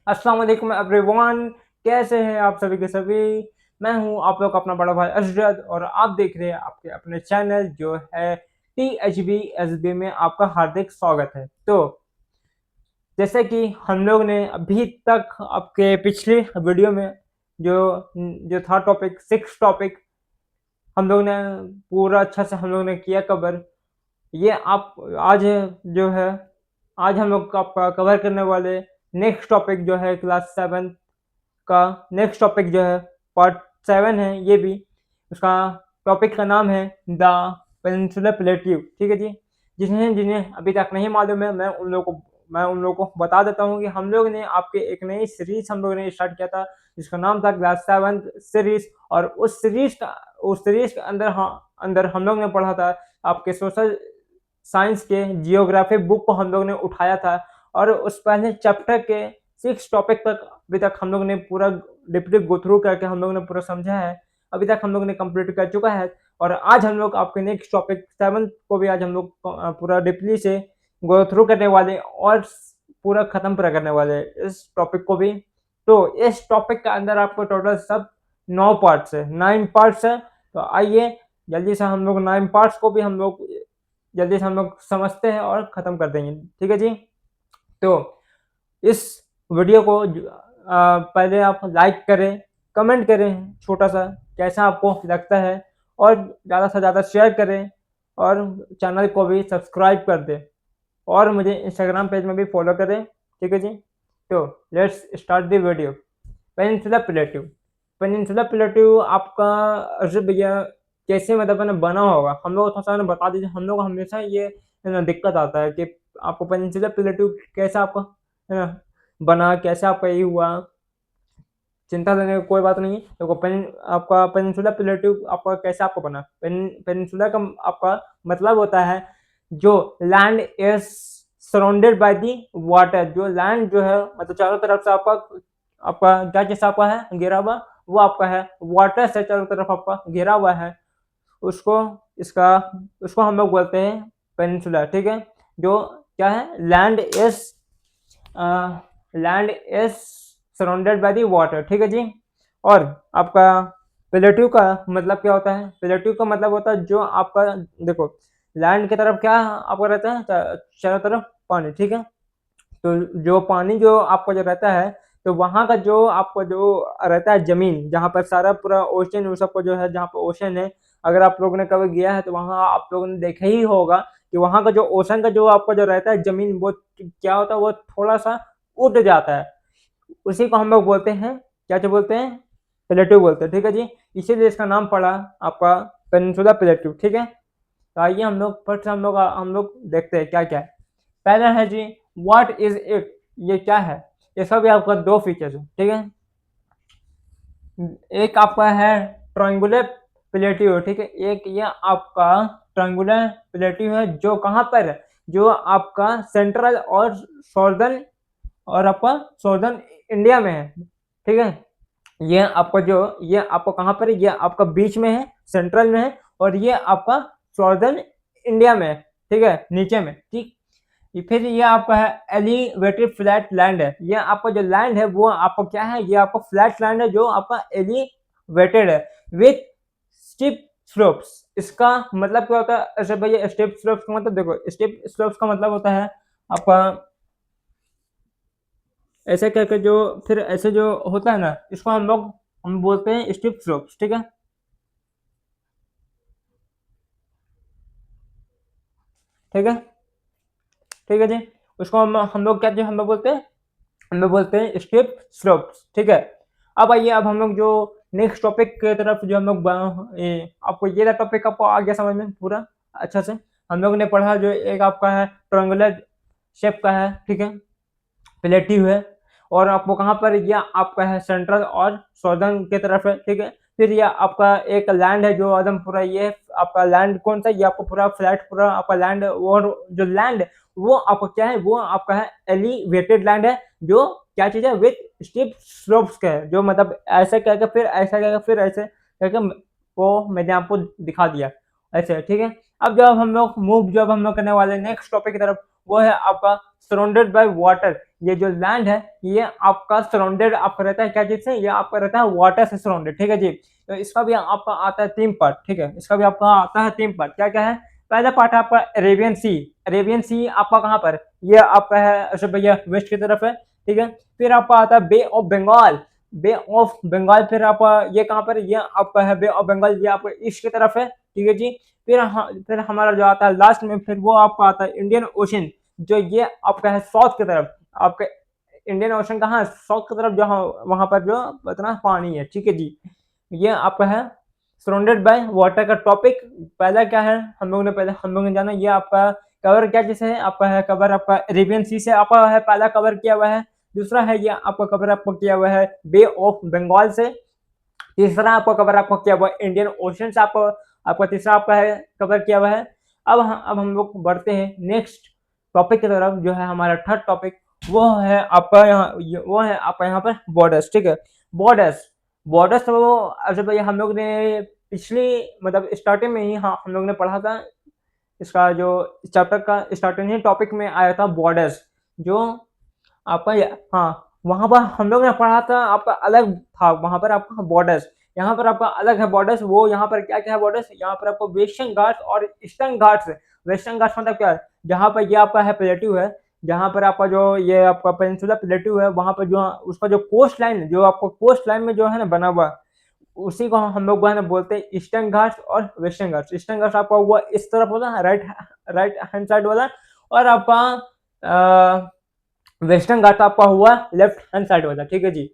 अस्सलाम वालेकुम एवरीवन। कैसे हैं आप सभी के सभी। मैं हूं आप लोग का अपना बड़ा भाई अशरद और आप देख रहे हैं आपके अपने चैनल जो है THB SB में आपका हार्दिक स्वागत है। तो जैसे कि हम लोग ने अभी तक आपके पिछले वीडियो में जो जो था टॉपिक 6 टॉपिक हम लोग ने पूरा अच्छा से हम लोग ने किया कवर। ये आप आज जो है आज हम लोग आपका कवर करने वाले नेक्स्ट टॉपिक जो है क्लास 7 का नेक्स्ट टॉपिक जो है पार्ट 7 है। ये भी उसका टॉपिक का नाम है द पेनिनसुलर प्लेट्यू। ठीक है जी। जिन्हें जिन्हें अभी तक नहीं मालूम है मैं उन लोगों को बता देता हूँ कि हम लोग ने आपके एक नई सीरीज हम लोग ने स्टार्ट किया था जिसका नाम था क्लास 7 सीरीज। और उस सीरीज के अंदर हम लोग ने पढ़ा था आपके सोशल साइंस के जियोग्राफी बुक को हम लोग ने उठाया था। और उस पहले चैप्टर के 6 टॉपिक तक अभी तक हम लोग ने पूरा डीपली गो थ्रू करके हम लोग ने पूरा समझा है। अभी तक हम लोग ने कंप्लीट कर चुका है। और आज हम लोग आपके नेक्स्ट टॉपिक 7 को भी आज हम लोग पूरा डीपली से गो थ्रू करने वाले और पूरा करने वाले इस टॉपिक को भी। तो इस टॉपिक के अंदर आपको टोटल सब 9 पार्ट्स है, 9 पार्ट्स है। तो आइए जल्दी से हम लोग 9 पार्ट्स को भी हम लोग जल्दी से हम लोग समझते हैं और ख़त्म कर देंगे। ठीक है जी। तो इस वीडियो को पहले आप लाइक करें, कमेंट करें छोटा सा कैसा आपको लगता है और ज़्यादा से ज़्यादा शेयर करें और चैनल को भी सब्सक्राइब कर दें और मुझे इंस्टाग्राम पेज में भी फॉलो करें। ठीक है जी। तो let's start the video. Peninsula plateau. Peninsula plateau आपका अर्जुन भैया कैसे मतलब है ना बना होगा हम लोग थोड़ा सा बता दीजिए। हम लोग हमेशा ये है ना दिक्कत आता है कि आपको पेनिनसुला प्लेट्यू कैसा आपका है ना बना, कैसे आपका ये हुआ। चिंता लेने की कोई बात नहीं। देखो आपका पेनिनसुला प्लेट्यू आपका कैसे आपको बना। पेनिनसुला का आपका मतलब होता है जो land is surrounded by the water. जो लैंड जो है मतलब चारों तरफ से आपका आपका क्या जैसा आपका है घेरा हुआ वो आपका है वाटर से चारों तरफ आपका घेरा हुआ है। उसको इसका उसको हम लोग बोलते हैं पेनिनसुला। ठीक है। जो क्या है land is surrounded by the water. ठीक है जी। और आपका प्लेट्यू का मतलब क्या होता है। प्लेट्यू का मतलब होता है जो आपका देखो लैंड की तरफ क्या आपका रहता है चारों तरफ पानी। ठीक है। तो जो पानी जो आपका जो रहता है तो वहाँ का जो आपका जो रहता है जमीन जहाँ पर सारा पूरा ओशन उस सबको जो है जहाँ पर ओशन है। अगर आप लोगों ने कभी गया है तो वहाँ आप लोगों ने देखा ही होगा कि वहाँ का जो ओशन का जो आपका जो रहता है जमीन वो क्या होता है वो थोड़ा सा उठ जाता है। उसी को हम लोग बोलते हैं क्या जो बोलते हैं प्लेट्यू बोलते हैं। ठीक है जी। इसीलिए इसका नाम पड़ा आपका पेनिनसुला प्लेट्यू। ठीक है। तो आइए हम लोग देखते हैं क्या क्या है। पहला है जी व्हाट इज इट। ये क्या है। इसका भी आपका दो फीचर्स है। ठीक है। एक आपका है ट्रायंगुलर प्लेट्यू। ठीक है। एक ये आपका ट्रायंगुलर प्लेट्यू है जो कहाँ पर है जो आपका सेंट्रल और सॉर्दर्न और आपका सॉर्दर्न इंडिया में है। ठीक है। ये आपको कहाँ पर है ये आपका बीच में है सेंट्रल में है और ये आपका सॉर्दर्न इंडिया में है। ठीक है नीचे में। ठीक। फिर ये आपका है एलिवेटेड फ्लैट लैंड है। ये आपका जो लैंड है वो आपको क्या है ये आपको फ्लैट लैंड है जो आपका एलिवेटेड है विथ स्टीप स्लोप्स। इसका मतलब क्या होता है ऐसे भैया स्टेप स्लोप्स का मतलब देखो स्टेप स्लोप्स का मतलब होता है आपका ऐसे करके जो फिर ऐसे जो होता है ना इसको हम बोलते हैं स्टीप स्लोप्स। ठीक है। ठीक है। ठीक है जी। उसको हम लोग क्या जो हम लोग बोलते हैं हम लोग बोलते हैं स्टीप स्लोप्स। ठीक है। अब आइए अब हम लोग जो नेक्स्ट टॉपिक की तरफ जो हम लोग आपको ये टॉपिक आपको आ गया समझ में पूरा अच्छा से। हम लोग ने पढ़ा जो एक आपका है ट्रायंगुलर शेप का है। ठीक है। प्लेट्यू है और आपको कहाँ पर यह आपका है सेंट्रल और सॉर्दर्न की तरफ है। ठीक है। फिर यह आपका एक लैंड है जो एकदम पूरा ये आपका लैंड कौन सा ये आपको पूरा फ्लैट पूरा आपका लैंड और जो लैंड वो आपको क्या है वो आपका है एलिवेटेड लैंड है जो क्या चीज़ है विथ स्टीप स्लोप्स का है जो मतलब ऐसे करके फिर ऐसा करके फिर ऐसे करके वो मैंने आपको दिखा दिया ऐसे। ठीक है। अब जब हम लोग करने वाले नेक्स्ट टॉपिक की तरफ वो है आपका सराउंडेड बाय वाटर। ये जो लैंड है ये आपका सराउंडेड आपका रहता है क्या चीज से, ये आपका रहता है वाटर से सराउंडेड, ठीक है जी। तो इसका भी आपका आता है 3 पार्ट, ठीक है, इसका भी आपका आता है 3 पार्ट। क्या क्या है? पहला पार्ट है आपका अरेबियन सी। अरेबियन सी आपका कहाँ पर, ये आपका है अच्छा भैया वेस्ट की तरफ है, ठीक है। फिर आपका आता है bay of Bengal. Bay of Bengal फिर आपका ये कहाँ पर, ये आपका है बे ऑफ बंगाल, ये आपका ईस्ट की तरफ है, ठीक है जी। फिर हमारा जो आता है लास्ट में, फिर वो आपका आता है इंडियन ओशन, जो ये आपका है साउथ की तरफ। आपका इंडियन ओशन कहाँ है, साउथ की तरफ, जहाँ वहां पर जो इतना पानी है, ठीक है जी। ये आपका है सराउंडेड बाय वाटर का टॉपिक। पहला क्या है हम लोगों ने जाना, ये आपका कवर क्या चीज है, आपका है कवर आपका अरेबियन सी से आपका है पहला कवर किया हुआ है। दूसरा है ये आपका कवर आपको किया हुआ है बे ऑफ बंगाल से। तीसरा आपका कवर आपको किया हुआ है इंडियन ओशन से, आपका तीसरा आपका है कवर किया हुआ है। अब हम लोग बढ़ते हैं नेक्स्ट टॉपिक की तरफ, जो है हमारा थर्ड टॉपिक। वो है आपका यहाँ पर बॉर्डर्स, ठीक है। बॉर्डर्स बॉर्डर्स तो अच्छा भैया हम लोग ने पिछली मतलब स्टार्टिंग में ही, हाँ, हम लोग ने पढ़ा था। इसका जो चैप्टर का स्टार्टिंग ही टॉपिक में आया था बॉर्डर्स, जो आपका हाँ, वहां पर हम लोग ने पढ़ा था आपका अलग था, वहां पर आपका बॉर्डर्स, यहाँ पर आपका अलग है बॉर्डर्स। वो यहाँ पर क्या क्या है बॉर्डर्स, यहाँ पर आपको वेस्टर्न घाट्स और ईस्टर्न घाट्स। वेस्टर्न घाट्स मतलब क्या है, जहाँ पर ये आपका है प्लेट्यू है, जहाँ पर आपका जो ये आपका पेनिनसुला प्लेट्यू है, वहां पर जो उसका जो कोस्ट लाइन, जो आपको कोस्ट लाइन में जो है ना बना हुआ, उसी को हम लोग है ना बोलते हैं ईस्टर्न घाट्स और वेस्टर्न घाट्स। ईस्टर्न घाट्स आपका हुआ इस तरफ होता है, राइट हैंड साइड वाला, और आपका वेस्टर्न घाट आपका हुआ लेफ्ट हैंड साइड वाला, ठीक है जी,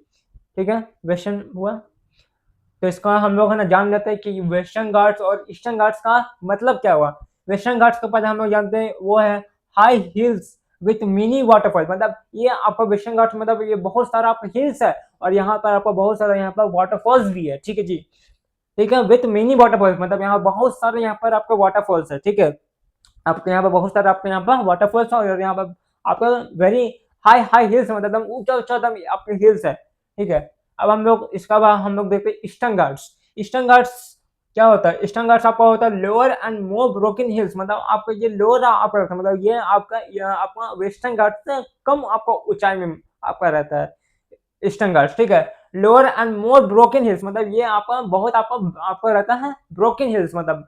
ठीक है। वेस्टर्न हुआ, तो इसका हम लोग है ना जान लेते हैं कि वेस्टर्न घाट्स और ईस्टर्न घाट्स का मतलब क्या हुआ। वेस्टर्न घाट्स का पहले हम लोग जानते हैं वो है high heels with mini waterfall. मतलब ये आपका वेस्टर्न घाट्स मतलब ये बहुत सारा आपका हिल्स है, और यहाँ पर आपका बहुत सारा यहाँ पर वाटरफॉल्स भी है, ठीक है जी, ठीक है। विथ मिनी वाटरफॉल्स मतलब यहाँ बहुत सारे यहाँ पर आपके वाटरफॉल्स है, ठीक है। आपके यहाँ पर बहुत सारे आपके यहाँ पर वाटरफॉल्स है, और यहाँ पर आपका वेरी हाई हाई हिल्स मतलब एकदम ऊंचा ऊंचा एकदम आपके हिल्स है, ठीक है। अब हम लोग इसका बाद हम लोग देखते हैं ईस्टर्न घाट्स। ईस्टर्न घाट्स क्या होता है, ईस्टर्न घाट्स आपका होता है lower and more broken hills. मतलब आपका ये लोअर आपका मतलब ये आपका वेस्टर्न घाट से कम आपका ऊंचाई में आपका रहता है ईस्टर्न घाट्स, ठीक है। Lower and more broken hills मतलब ये आपका बहुत आपका रहता है ब्रोकन हिल्स मतलब,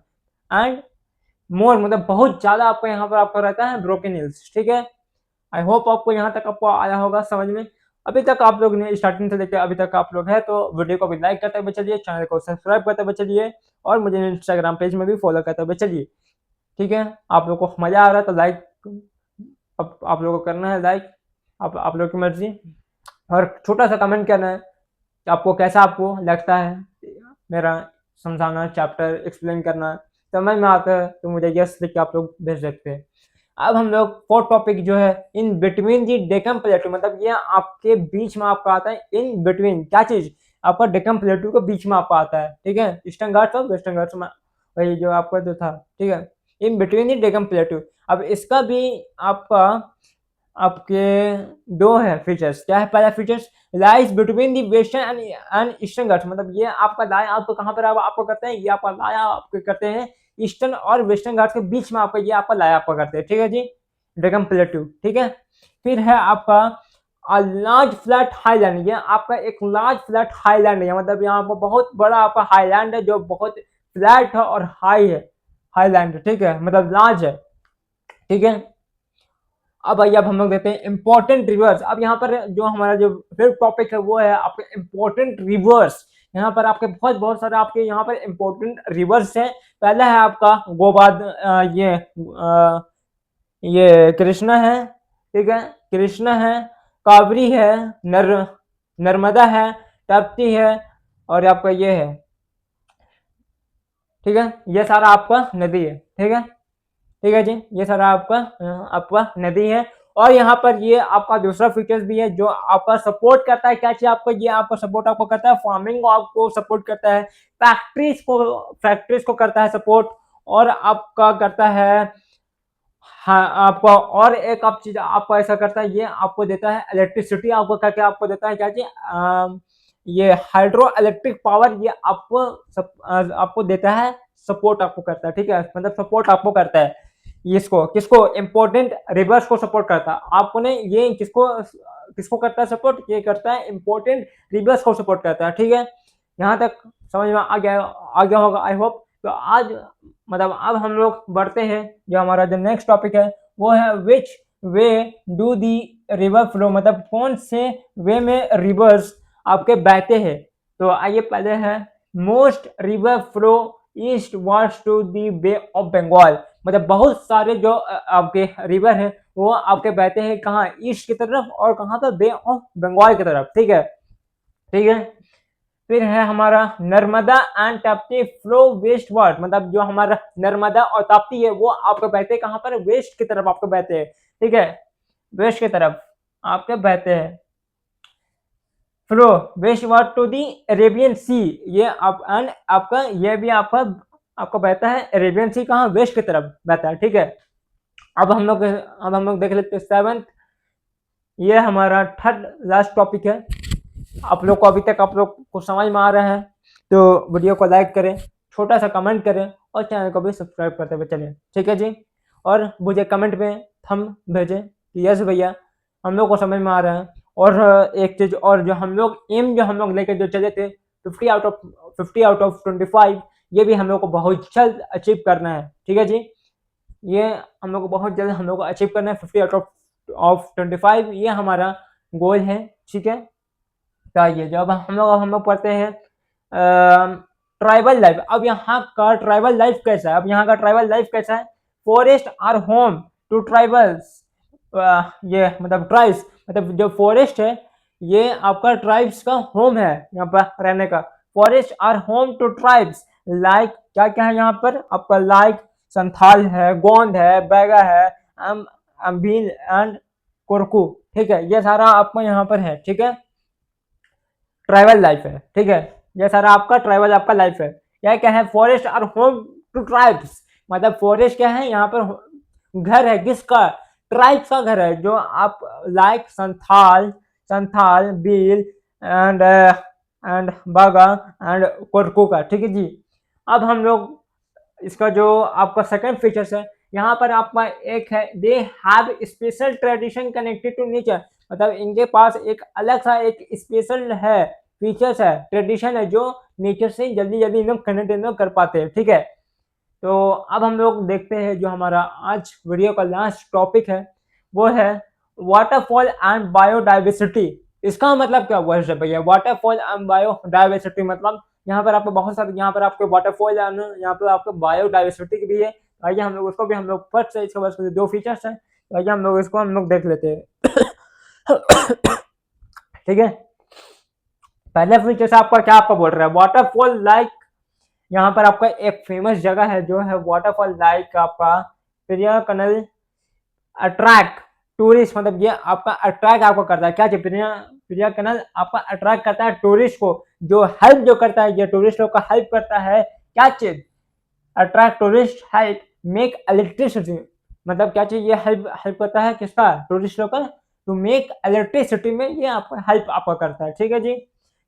एंड मोर मतलब बहुत ज्यादा आपको यहाँ पर आपको रहता है ब्रोकन हिल्स, ठीक है। आई होप आपको यहाँ तक आपको आया होगा समझ में। अभी तक आप लोग ने स्टार्टिंग से लेकर अभी तक आप लोग है तो वीडियो को भी लाइक करते हुए चलिए, चैनल को सब्सक्राइब करते हुए चलिए, और मुझे इंस्टाग्राम पेज में भी फॉलो करते हुए चलिए, ठीक है। आप लोग को मजा आ रहा है तो लाइक अब आप लोगों को करना है लाइक, आप लोग की मर्जी, और छोटा सा कमेंट करना है कि आपको कैसा आपको लगता है मेरा समझाना, चैप्टर एक्सप्लेन करना, समझ में आता है तो मुझे यस लिख के आप लोग भेज सकते हैं। अब हम लोग फोर्थ टॉपिक जो है इन बिटवीन दी डेक्कन प्लेटू, मतलब ये आपके बीच में आपका आता है इन बिटवीन, क्या चीज, आपका डेक्कन प्लेटू के बीच में आपका आता है, ठीक है। ईस्टर्न घाट्स और वेस्टर्न घाट्स में वही जो आपका जो था, ठीक है, इन बिटवीन दी डेक्कन प्लेटू। अब इसका भी आपका आपके दो है फीचर्स। क्या है पहला features, lies between the western and eastern Ghats, मतलब ये आपका लाया आपको कहाँ पर आपको करते हैं, ये आपका लाया आपको करते हैं ईस्टर्न और वेस्टर्न घाट्स के बीच में आपका ये आपका लाया आपका करते हैं, ठीक है जी, डेक्कन प्लेटू, ठीक है। फिर है आपका लार्ज फ्लैट हाईलैंड, ये आपका एक लार्ज फ्लैट हाईलैंड है, मतलब यहाँ पर बहुत बड़ा आपका हाईलैंड है जो बहुत फ्लैट है और हाई है, हाईलैंड, ठीक है, मतलब लार्ज है, ठीक है। अब आइए अब हम लोग देखते हैं इंपॉर्टेंट रिवर्स। अब यहाँ पर जो हमारा जो फिफ्थ टॉपिक है वो है आपके इंपॉर्टेंट रिवर्स। यहाँ पर आपके बहुत बहुत सारे आपके यहाँ पर इंपॉर्टेंट रिवर्स हैं। पहला है आपका ये कृष्णा है, ठीक है, कृष्णा है, कावेरी है, नर्मदा है, ताप्ती है, और आपका ये है, ठीक है, ये सारा आपका नदी है, ठीक है, ठीक है जी, ये सारा आपका नदी है। और यहाँ पर ये आपका दूसरा फीचर्स भी है जो आपका सपोर्ट करता है, क्या चीज आपको, ये आपका सपोर्ट आपको करता है फार्मिंग को, आपको सपोर्ट करता है फैक्ट्रीज को करता है सपोर्ट, और आपका करता है, हाँ, आपको और एक आप चीज आपको ऐसा करता है, ये आपको देता है इलेक्ट्रिसिटी, आपको क्या आपको देता है क्या चीज, ये हाइड्रो इलेक्ट्रिक पावर, ये आपको आपको देता है, सपोर्ट आपको करता है, ठीक है, मतलब सपोर्ट आपको करता है। इसको किसको इम्पोर्टेंट रिवर्स को सपोर्ट करता है। आपको ने ये किसको किसको करता है सपोर्ट, ये करता है इम्पोर्टेंट रिवर्स को सपोर्ट करता है। ठीक है, यहाँ तक समझ में आ गया होगा आई होप। तो आज मतलब अब हम लोग बढ़ते हैं, जो हमारा जो नेक्स्ट टॉपिक है वो है विच वे डू दी रिवर फ्लो, मतलब कौन से वे में रिवर्स आपके बहते हैं। तो आइए पहले है most river flow eastwards to the bay of Bengal, मतलब बहुत सारे जो आपके रिवर हैं वो आपके बहते हैं कहाँ, ईस्ट की तरफ और कहाँ पर बे ऑफ बंगाल की तरफ। ठीक है, ठीक है। फिर है हमारा Narmada and Tapti flow westward, मतलब जो हमारा नर्मदा और ताप्ती है वो आपके बहते हैं कहाँ पर, वेस्ट की तरफ आपके बहते हैं। ठीक है, वेस्ट की तरफ आपके बहते हैं। Flow westward to the Arabian sea, ये आप एंड आपका ये भी आपका आपको बहता है अरेबियन सी, कहाँ, वेस्ट की तरफ बहता है। ठीक है, अब हम लोग देख लेते हैं सेवंथ, ये हमारा थर्ड लास्ट टॉपिक है। आप लोग को अभी तक आप लोग को समझ में आ रहा है तो वीडियो को लाइक करें, छोटा सा कमेंट करें और चैनल को भी सब्सक्राइब करते हुए चलें। ठीक है जी, और मुझे कमेंट में थम भेजें कि यस भैया हम लोग को समझ में आ रहा है। और एक चीज़ और, जो हम लोग एम जो हम लोग लेके जो चले थे 50 आउट ऑफ 25, ये भी हम लोग को बहुत जल्द अचीव करना है। ठीक है जी, ये हम लोग को बहुत जल्द हम लोग को अचीव करना है 50 आउट ऑफ 25, ये हमारा गोल है। ठीक है, चाहिए जब हम लोग पढ़ते हैं ट्राइबल लाइफ। अब यहाँ का ट्राइबल लाइफ कैसा है, अब यहाँ का ट्राइबल लाइफ कैसा है, forest are home to tribals, ये मतलब ट्राइब्स, मतलब जो फॉरेस्ट है ये आपका ट्राइब्स का होम है, यहाँ पर रहने का। Forest are home to tribes like क्या क्या है यहाँ पर आपका, लाइक संथाल है, गोंद है, बैगा है, अम्भील एंड कोरकू। ठीक है, ये सारा आपको यहाँ पर है। ठीक है, ट्राइबल लाइफ है। ठीक है, ये सारा आपका ट्राइबल आपका लाइफ है। यह क्या है, forest are home to tribes, मतलब फॉरेस्ट क्या है यहाँ पर घर है किसका, ट्राइब्स का घर है, जो आप लाइक संथाल, भील एंड बागा एंड कोरकू का। ठीक है जी, अब हम लोग इसका जो आपका सेकंड फीचर्स है, यहाँ पर आपका एक है they have special tradition connected to nature, मतलब इनके पास एक अलग सा एक स्पेशल है फीचर्स है, ट्रेडिशन है, जो नेचर से जल्दी जल्दी इन कनेक्ट कर पाते हैं। ठीक है, तो अब हम लोग देखते हैं जो हमारा आज वीडियो का लास्ट टॉपिक है वो है वाटरफॉल एंड बायोडाइवर्सिटी। इसका मतलब क्या हुआ है भैया, वाटरफॉल एंड बायोडाइवर्सिटी मतलब यहाँ पर आपको बहुत सारे यहाँ पर आपके वाटरफॉल यहाँ पर आपको बायोडाइवर्सिटी भी है। आइए हम लोग उसको भी हम लोग फर्स्ट से इसके बाद दो फीचर्स हैं, तो आइए हम लोग इसको हम लोग देख लेते हैं। ठीक है, पहले फीचर से आपका क्या आपका बोल रहा है, वाटरफॉल लाइक, यहाँ पर आपका एक फेमस जगह है जो है वाटरफॉल लाइक आपका प्रिया कनल अट्रैक्ट टूरिस्ट, मतलब ये आपका अट्रैक्ट आपको करता है क्या चीज, प्रिया कनल आपका अट्रैक्ट करता है टूरिस्ट को, जो हेल्प जो करता है ये टूरिस्ट लोग का हेल्प करता है क्या चीज, attract tourist help make electricity, मतलब क्या चीज ये हेल्प करता है किसका, टूरिस्ट लोग का, टू मेक इलेक्ट्रिसिटी में ये आपका हेल्प आपका करता है। ठीक है जी,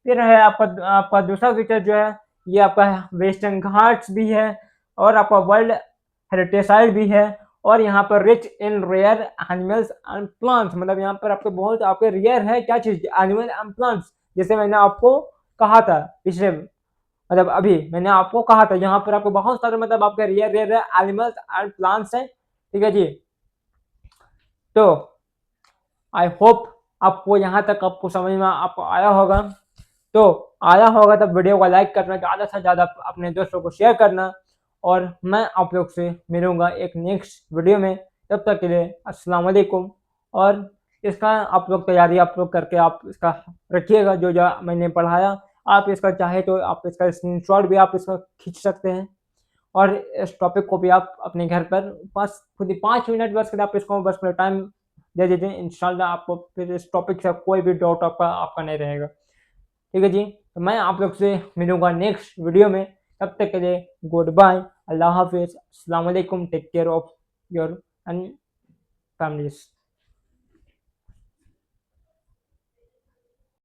फिर है आपका दूसरा फीचर जो है ये आपका वेस्टर्न घाट्स भी है और आपका वर्ल्ड हेरिटेज साइट भी है, और यहाँ पर rich in rare animals and plants, मतलब यहाँ पर आपके बहुत आपके रेयर है क्या चीज, एनिमल एंड प्लांट्स, जैसे मैंने आपको कहा था पिछले, मतलब अभी मैंने आपको कहा था यहाँ पर आपको बहुत सारे मतलब आपके rare rare animals and plants हैं। ठीक है जी, तो आई होप आपको यहाँ तक आपको समझ में आपको आया होगा, तो आया होगा तब वीडियो को लाइक करना, ज़्यादा से ज़्यादा अपने दोस्तों को शेयर करना, और मैं आप लोग से मिलूंगा एक नेक्स्ट वीडियो में, तब तक के लिए अस्सलाम वालेकुम। और इसका आप लोग तैयारी आप लोग करके आप इसका रखिएगा, जो जो मैंने पढ़ाया आप इसका चाहे तो आप इसका स्क्रीनशॉट भी आप इसका खींच सकते हैं, और इस टॉपिक को भी आप अपने घर पर बस खुद ही 5 मिनट बस आप इसको बस टाइम दे दीजिए, इंशाल्लाह आपको फिर इस टॉपिक से कोई भी डाउट आपका आपका नहीं रहेगा। ठीक है जी, तो मैं आप लोग से मिलूंगा नेक्स्ट वीडियो में, तब तक के लिए गुड बाय, अल्लाह हाफिज़, अस्सलाम वालेकुम, take care of your and families.